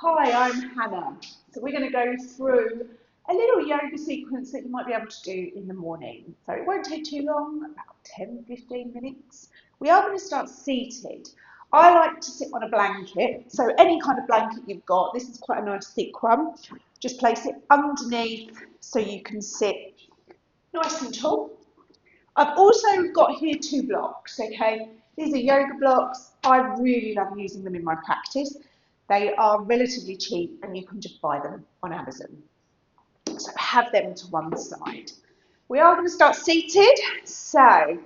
Hi, I'm Hannah. So we're going to go through a little yoga sequence that you might be able to do in the morning. So it won't take too long, about 10-15 minutes. We are going to start seated. I like to sit on a blanket, so any kind of blanket you've got. This is quite a nice thick one. Just place it underneath so you can sit nice and tall. I've also got here 2 blocks, okay? These are yoga blocks. I really love using them in my practice. They are relatively cheap and you can just buy them on Amazon. So have them to one side. We are going to start seated. So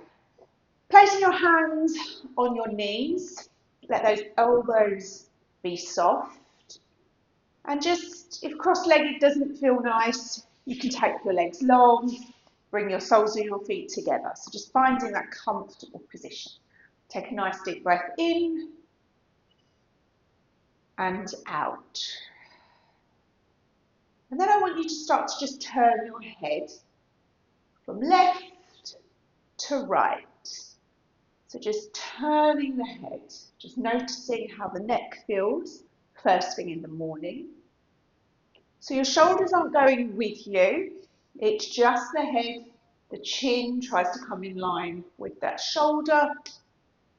placing your hands on your knees. Let those elbows be soft. And just, if cross-legged doesn't feel nice, you can take your legs long, bring your soles of your feet together. So just finding that comfortable position. Take a nice deep breath in and out. And then I want you to start to just turn your head from left to right. So just turning the head, just noticing how the neck feels first thing in the morning. So your shoulders aren't going with you, it's just the head. The chin tries to come in line with that shoulder.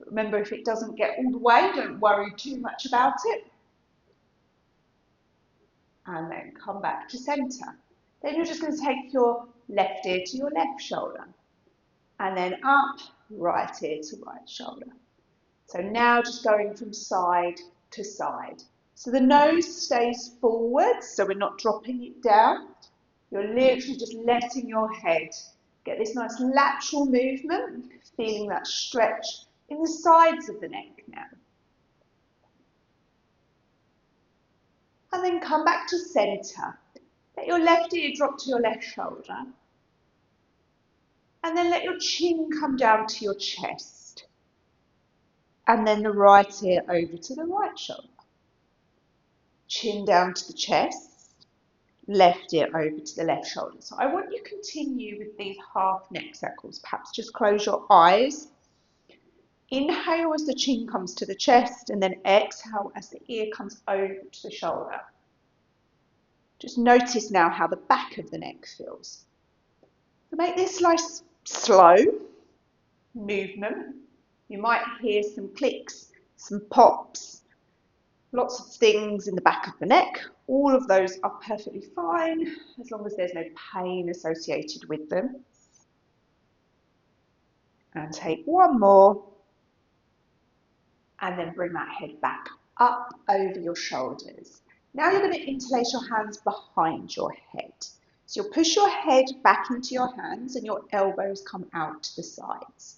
Remember, if it doesn't get all the way, don't worry too much about it. And then come back to centre. Then you're just going to take your left ear to your left shoulder. And then up, right ear to right shoulder. So now just going from side to side. So the nose stays forward, so we're not dropping it down. You're literally just letting your head get this nice lateral movement, feeling that stretch in the sides of the neck now. And then come back to centre. Let your left ear drop to your left shoulder. And then let your chin come down to your chest. And then the right ear over to the right shoulder. Chin down to the chest. Left ear over to the left shoulder. So I want you to continue with these half neck circles. Perhaps just close your eyes. Inhale as the chin comes to the chest, and then exhale as the ear comes over to the shoulder. Just notice now how the back of the neck feels. So make this nice, slow movement. You might hear some clicks, some pops, lots of things in the back of the neck. All of those are perfectly fine as long as there's no pain associated with them. And take one more. And then bring that head back up over your shoulders. Now you're going to interlace your hands behind your head. So you'll push your head back into your hands and your elbows come out to the sides.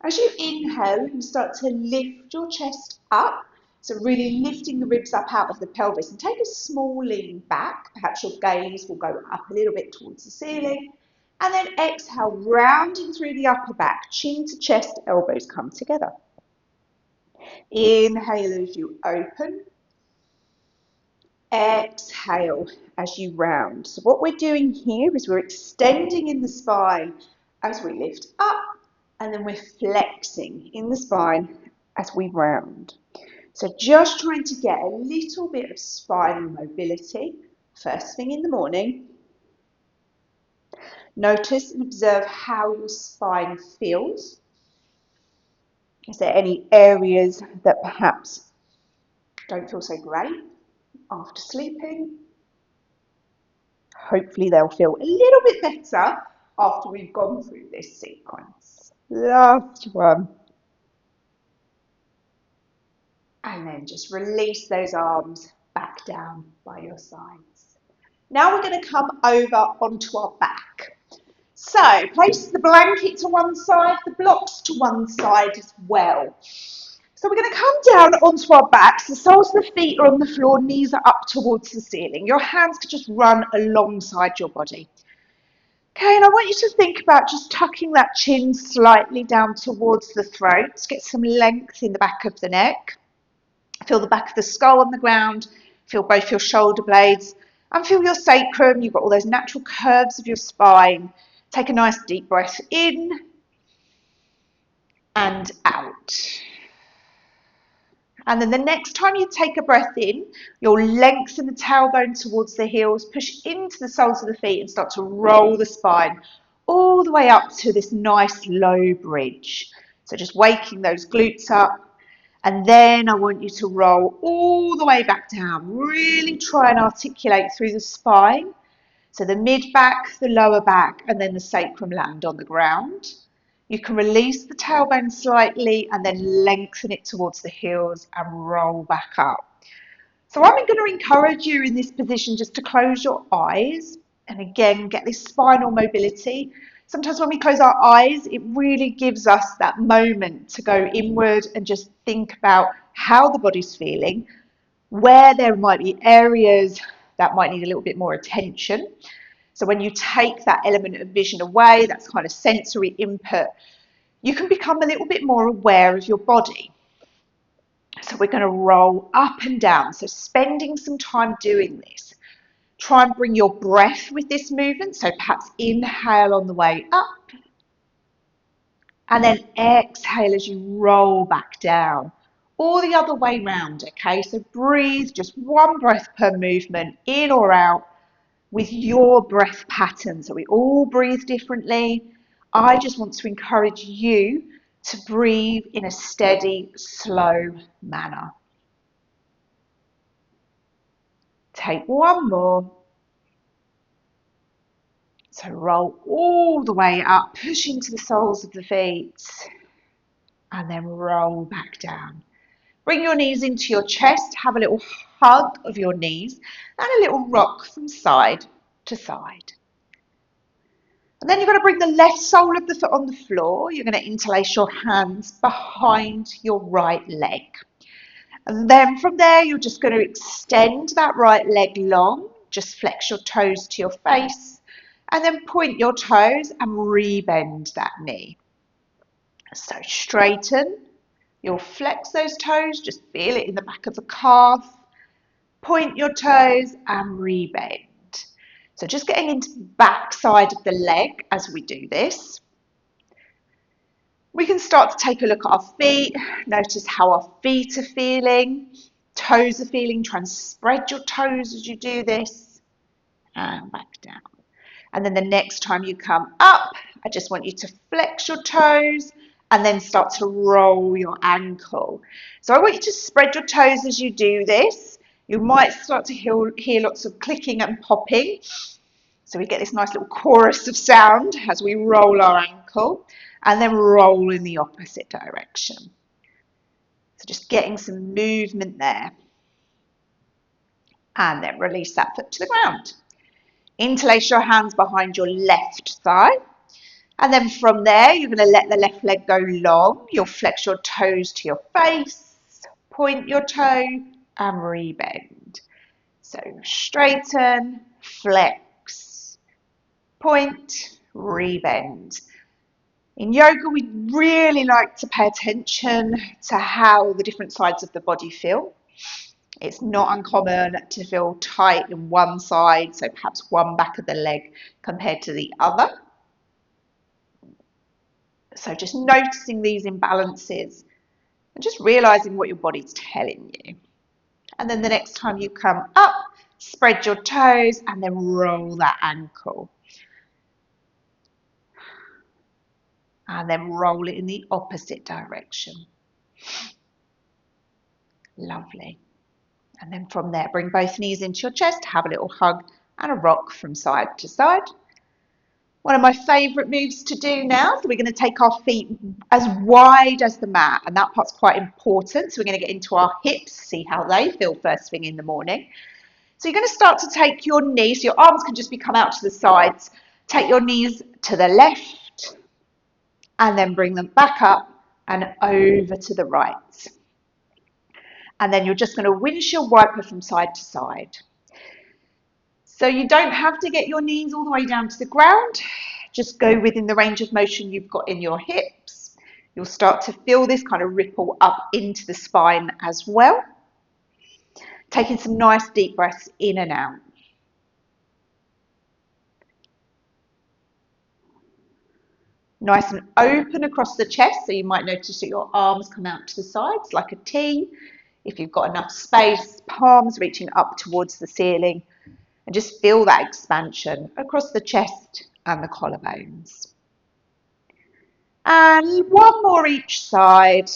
As you inhale, you start to lift your chest up. So really lifting the ribs up out of the pelvis, and take a small lean back. Perhaps your gaze will go up a little bit towards the ceiling. And then exhale, rounding through the upper back, chin to chest, elbows come together. Inhale as you open. Exhale as you round. So what we're doing here is we're extending in the spine as we lift up, and then we're flexing in the spine as we round. So just trying to get a little bit of spinal mobility first thing in the morning. Notice and observe how your spine feels. Is there any areas that perhaps don't feel so great after sleeping? Hopefully they'll feel a little bit better after we've gone through this sequence. Last one. And then just release those arms back down by your sides. Now we're going to come over onto our back. So place the blanket to one side, the blocks to one side as well. So we're going to come down onto our backs. The soles of the feet are on the floor, knees are up towards the ceiling. Your hands can just run alongside your body. Okay, and I want you to think about just tucking that chin slightly down towards the throat. Get some length in the back of the neck. Feel the back of the skull on the ground. Feel both your shoulder blades and feel your sacrum. You've got all those natural curves of your spine. Take a nice deep breath in and out. And then the next time you take a breath in, you'll lengthen the tailbone towards the heels, push into the soles of the feet and start to roll the spine all the way up to this nice low bridge. So just waking those glutes up. And then I want you to roll all the way back down. Really try and articulate through the spine. So the mid back, the lower back, and then the sacrum land on the ground. You can release the tailbone slightly and then lengthen it towards the heels and roll back up. So I'm going to encourage you in this position just to close your eyes and again get this spinal mobility. Sometimes when we close our eyes, it really gives us that moment to go inward and just think about how the body's feeling, where there might be areas that might need a little bit more attention. So when you take that element of vision away, that's kind of sensory input, you can become a little bit more aware of your body. So we're going to roll up and down. So spending some time doing this. Try and bring your breath with this movement. So perhaps inhale on the way up. And then exhale as you roll back down. Or the other way round, okay? So breathe, just one breath per movement, in or out, with your breath pattern. So we all breathe differently. I just want to encourage you to breathe in a steady, slow manner. Take one more. So roll all the way up, push into the soles of the feet, and then roll back down. Bring your knees into your chest, have a little hug of your knees, and a little rock from side to side. And then you're going to bring the left sole of the foot on the floor. You're going to interlace your hands behind your right leg. And then from there, you're just going to extend that right leg long. Just flex your toes to your face. And then point your toes and rebend that knee. So straighten. You'll flex those toes. Just feel it in the back of the calf. Point your toes and rebend. So just getting into the back side of the leg as we do this. We can start to take a look at our feet. Notice how our feet are feeling. Toes are feeling. Try and spread your toes as you do this. And back down. And then the next time you come up, I just want you to flex your toes and then start to roll your ankle. So I want you to spread your toes as you do this. You might start to hear lots of clicking and popping. So we get this nice little chorus of sound as we roll our ankle and then roll in the opposite direction. So just getting some movement there. And then release that foot to the ground. Interlace your hands behind your left thigh. And then from there, you're going to let the left leg go long. You'll flex your toes to your face, point your toe and rebend. So straighten, flex, point, rebend. In yoga, we really like to pay attention to how the different sides of the body feel. It's not uncommon to feel tight in one side, so perhaps one back of the leg compared to the other. So just noticing these imbalances and just realizing what your body's telling you. And then the next time you come up, spread your toes and then roll that ankle. And then roll it in the opposite direction. Lovely. And then from there, bring both knees into your chest, have a little hug and a rock from side to side. One of my favourite moves to do now, so we're going to take our feet as wide as the mat, and that part's quite important. So we're going to get into our hips, see how they feel first thing in the morning. So you're going to start to take your knees, so your arms can just be come out to the sides. Take your knees to the left, and then bring them back up and over to the right. And then you're just going to windshield wiper from side to side. So you don't have to get your knees all the way down to the ground. Just go within the range of motion you've got in your hips. You'll start to feel this kind of ripple up into the spine as well. Taking some nice deep breaths in and out. Nice and open across the chest, so you might notice that your arms come out to the sides like a T. If you've got enough space, palms reaching up towards the ceiling, and just feel that expansion across the chest and the collarbones. And one more each side.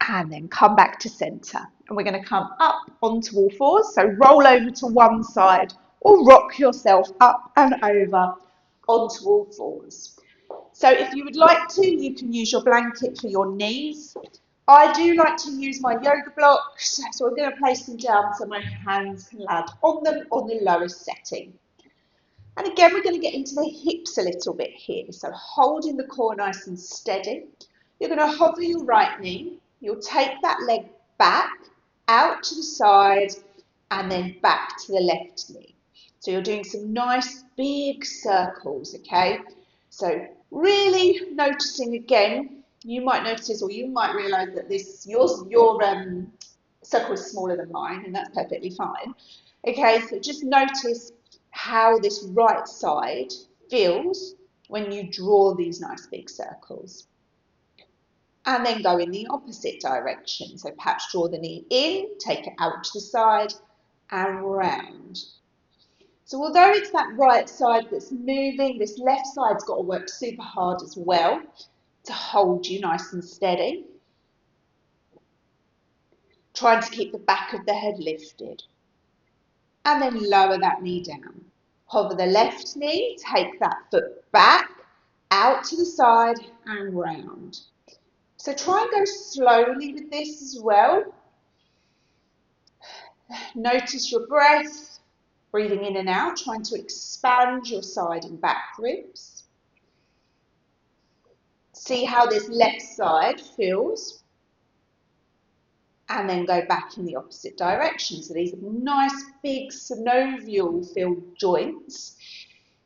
And then come back to centre. And we're going to come up onto all fours. So roll over to one side or rock yourself up and over onto all fours. So if you would like to, you can use your blanket for your knees. I do like to use my yoga blocks. So I'm going to place them down so my hands can land on them on the lowest setting. And again, we're going to get into the hips a little bit here. So holding the core nice and steady. You're going to hover your right knee. You'll take that leg back, out to the side, and then back to the left knee. So you're doing some nice big circles, okay? So really noticing again, you might notice or you might realise that your circle is smaller than mine, and that's perfectly fine. Okay, so just notice how this right side feels when you draw these nice big circles. And then go in the opposite direction. So perhaps draw the knee in, take it out to the side and round. So although it's that right side that's moving, this left side's got to work super hard as well to hold you nice and steady. Trying to keep the back of the head lifted. And then lower that knee down. Hover the left knee, take that foot back, out to the side and round. So try and go slowly with this as well. Notice your breath, breathing in and out, trying to expand your side and back ribs. See how this left side feels. And then go back in the opposite direction. So these are nice big synovial filled joints.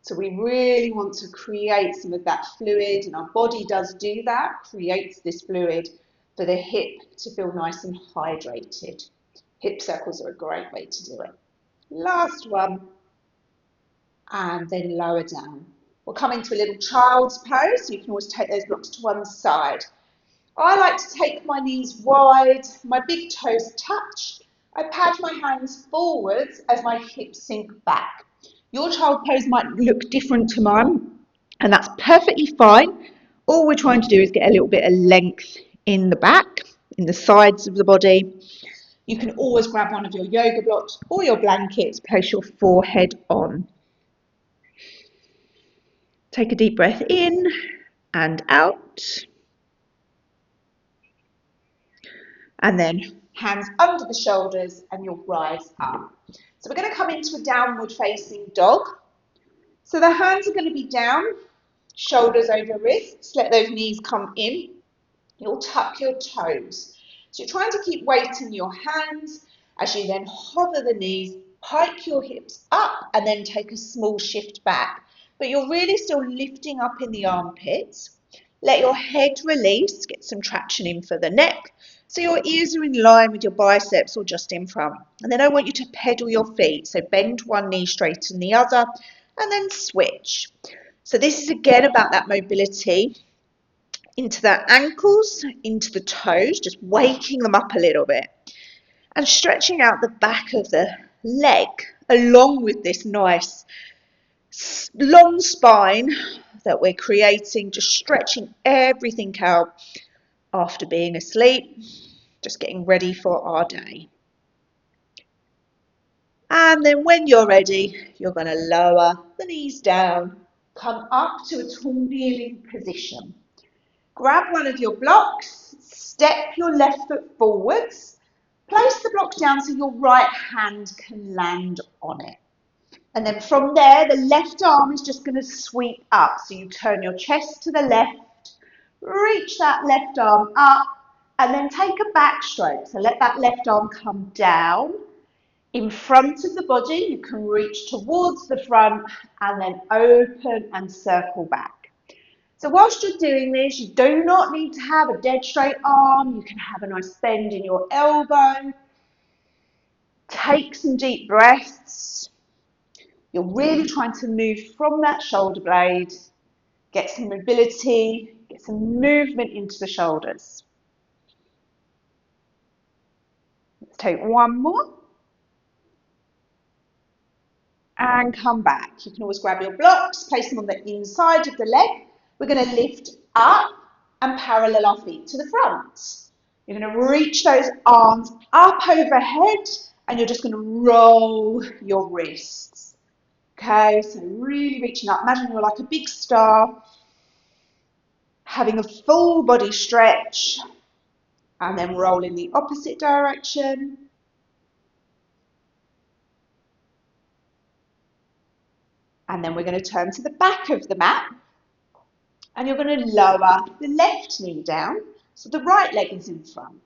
So we really want to create some of that fluid, and our body does do that, creates this fluid for the hip to feel nice and hydrated. Hip circles are a great way to do it. Last one, and then lower down. We'll come into a little child's pose, so you can always take those blocks to one side. I like to take my knees wide, my big toes touch. I pad my hands forwards as my hips sink back. Your child pose might look different to mine, and that's perfectly fine. All we're trying to do is get a little bit of length in the back, in the sides of the body. You can always grab one of your yoga blocks or your blankets, place your forehead on. Take a deep breath in and out. And then hands under the shoulders and you'll rise up. So we're going to come into a downward facing dog. So the hands are going to be down, shoulders over wrists. Let those knees come in. You'll tuck your toes. So you're trying to keep weight in your hands as you then hover the knees, pike your hips up and then take a small shift back. But you're really still lifting up in the armpits. Let your head release, get some traction in for the neck. So your ears are in line with your biceps or just in front. And then I want you to pedal your feet. So bend one knee, straighten the other, and then switch. So this is again about that mobility into the ankles, into the toes, just waking them up a little bit. And stretching out the back of the leg along with this nice long spine that we're creating, just stretching everything out after being asleep, just getting ready for our day. And then when you're ready, you're going to lower the knees down, come up to a tall kneeling position. Grab one of your blocks, step your left foot forwards, place the block down so your right hand can land on it. And then from there, the left arm is just going to sweep up. So you turn your chest to the left, reach that left arm up, and then take a back stroke. So let that left arm come down. In front of the body, you can reach towards the front and then open and circle back. So whilst you're doing this, you do not need to have a dead straight arm. You can have a nice bend in your elbow. Take some deep breaths. You're really trying to move from that shoulder blade, get some mobility Get some movement into the shoulders. Let's take one more. And come back. You can always grab your blocks, place them on the inside of the leg. We're going to lift up and parallel our feet to the front. You're going to reach those arms up overhead and you're just going to roll your wrists. Okay, so really reaching up. Imagine you're like a big star, having a full body stretch, and then roll in the opposite direction. And then we're going to turn to the back of the mat. And you're going to lower the left knee down, so the right leg is in front.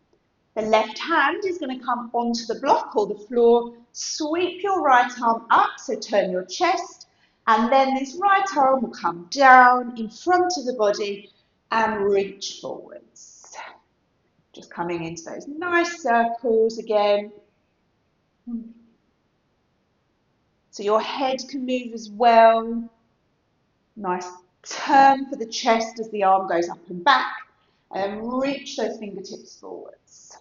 The left hand is going to come onto the block or the floor. Sweep your right arm up, so turn your chest, and then this right arm will come down in front of the body and reach forwards. Just coming into those nice circles again. So your head can move as well. Nice turn for the chest as the arm goes up and back, and reach those fingertips forwards.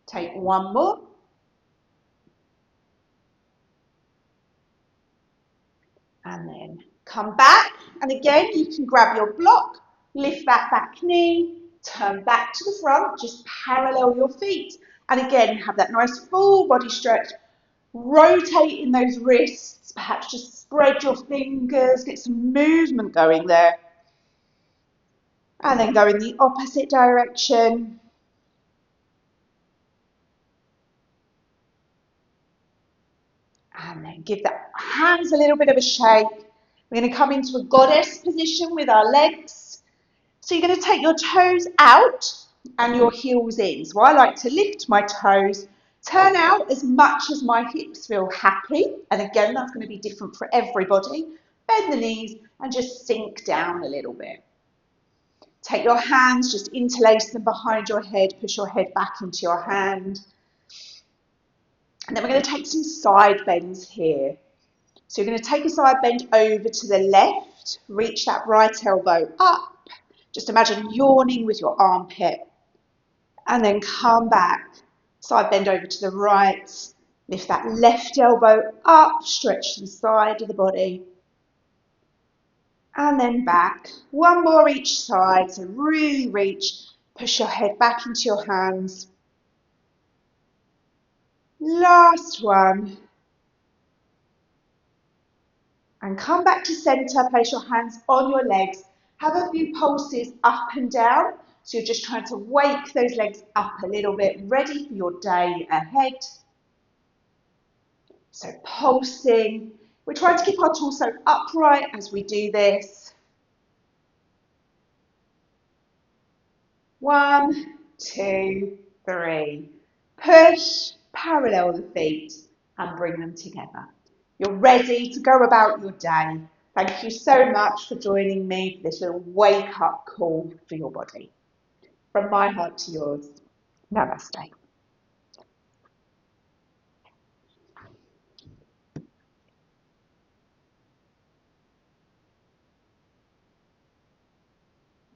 Take one more. And then come back, and again you can grab your block, lift that back knee, turn back to the front, just parallel your feet, and again have that nice full body stretch. Rotate in those wrists, perhaps just spread your fingers, get some movement going there. And then go in the opposite direction. And then give the hands a little bit of a shake. We're going to come into a goddess position with our legs. So you're going to take your toes out and your heels in. So I like to lift my toes, turn out as much as my hips feel happy. And again, that's going to be different for everybody. Bend the knees and just sink down a little bit. Take your hands, just interlace them behind your head, push your head back into your hand. And then we're going to take some side bends here. So you're going to take a side bend over to the left, reach that right elbow up. Just imagine yawning with your armpit. And then come back, side bend over to the right, lift that left elbow up, stretch to the side of the body. And then back, one more each side, so really reach, push your head back into your hands. Last one. And come back to center, place your hands on your legs, have a few pulses up and down, so you're just trying to wake those legs up a little bit, ready for your day ahead. So pulsing, we're trying to keep our torso upright as we do this. 1, 2, 3. Push, parallel the feet and bring them together. You're ready to go about your day. Thank you so much for joining me for this little wake-up call for your body. From my heart to yours, namaste.